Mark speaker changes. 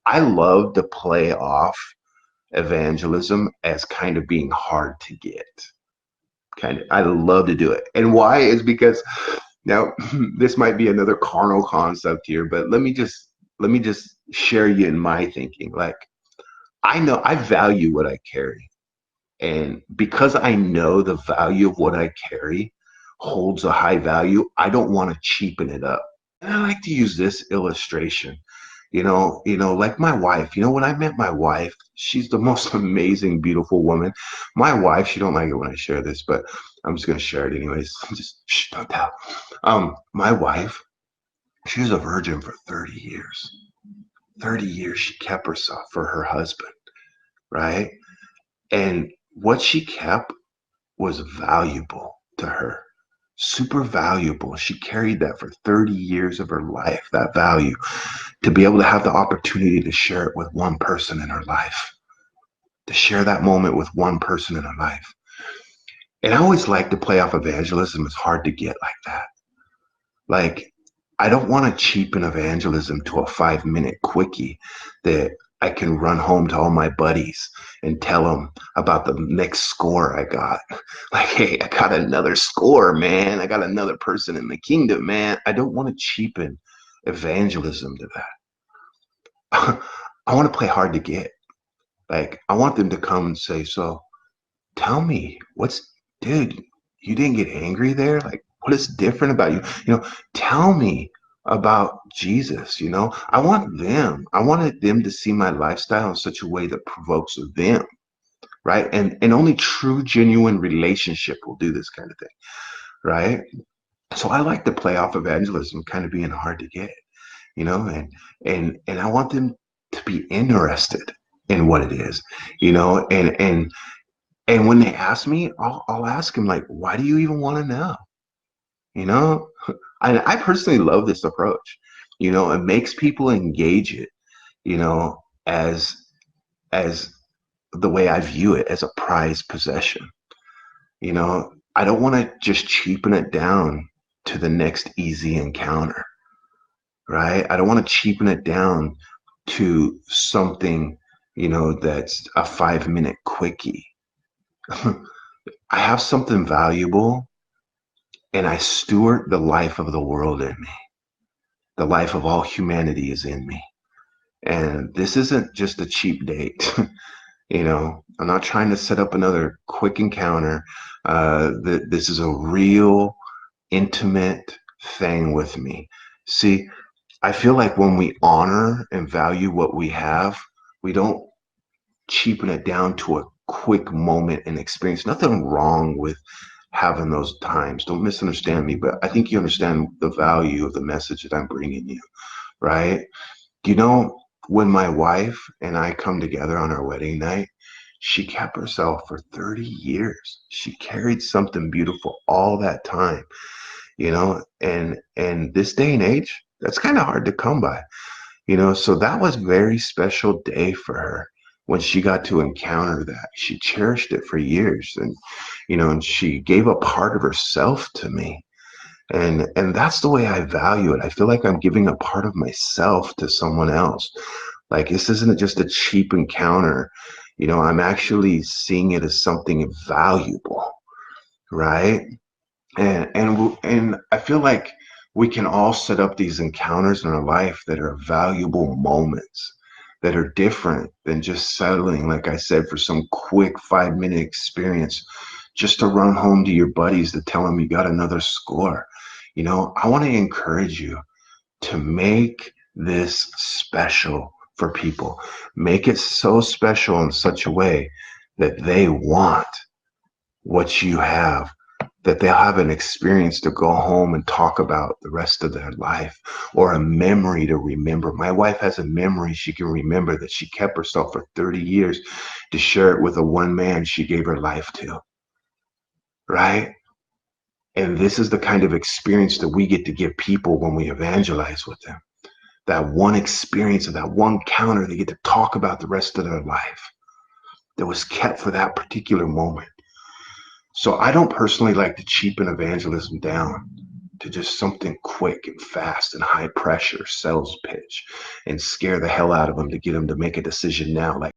Speaker 1: I love to play off evangelism as kind of being hard to get. Kind of, I love to do it. And why is because now this might be another carnal concept here, but let me just share you in my thinking. Like I know I value what I carry. And because I know the value of what I carry holds a high value, I don't want to cheapen it up. And I like to use this illustration. Like my wife, when I met my wife, she's the most amazing, beautiful woman. My wife, she don't like it when I share this, but I'm just gonna share it anyways. Just shh, don't tell. My wife, she was a virgin for 30 years. 30 years she kept herself for her husband, right? And what she kept was valuable to her, super valuable. She carried that for 30 years of her life, that value, to be able to have the opportunity to share it with one person in her life, to share that moment with one person in her life. And I always like to play off evangelism. It's hard to get like that. Like, I don't want to cheapen evangelism to a 5 minute quickie that I can run home to all my buddies and tell them about the next score I got. Like, hey, I got another score, man. I got another person in the kingdom, man. I don't want to cheapen evangelism to that. I want to play hard to get. Like, I want them to come and say, so tell me, dude, you didn't get angry there? Like, what is different about you? Tell me about Jesus. I wanted them to see my lifestyle in such a way that provokes them, right? And only true, genuine relationship will do this kind of thing, right? So I like to play off evangelism, kind of being hard to get, and I want them to be interested in what it is, and when they ask me, I'll ask them like, why do you even want to know? You know, I personally love this approach. It makes people engage it, you know, as as the way I view it as a prized possession. I don't want to just cheapen it down to the next easy encounter, right? I don't want to cheapen it down to something, that's a 5 minute quickie. I have something valuable and I steward the life of the world in me. The life of all humanity is in me. And this isn't just a cheap date. I'm not trying to set up another quick encounter. This is a real, intimate thing with me. See, I feel like when we honor and value what we have, we don't cheapen it down to a quick moment and experience. Nothing wrong with having those times. Don't misunderstand me, but I think you understand the value of the message that I'm bringing you, right? You know, when my wife and I come together on our wedding night, she kept herself for 30 years. She carried something beautiful all that time, and this day and age, that's kind of hard to come by, so that was a very special day for her when she got to encounter that. She cherished it for years, and she gave a part of herself to me. And that's the way I value it. I feel like I'm giving a part of myself to someone else. Like, this isn't just a cheap encounter. I'm actually seeing it as something valuable, right? And I feel like we can all set up these encounters in our life that are valuable moments that are different than just settling, like I said, for some quick 5 minute experience, just to run home to your buddies to tell them you got another score. I want to encourage you to make this special for people. Make it so special in such a way that they want what you have, that they'll have an experience to go home and talk about the rest of their life, or a memory to remember. My wife has a memory she can remember that she kept herself for 30 years to share it with a one man she gave her life to, right? And this is the kind of experience that we get to give people when we evangelize with them. That one experience of that one encounter they get to talk about the rest of their life, that was kept for that particular moment. So I don't personally like to cheapen evangelism down to just something quick and fast and high pressure sales pitch and scare the hell out of them to get them to make a decision now. Like,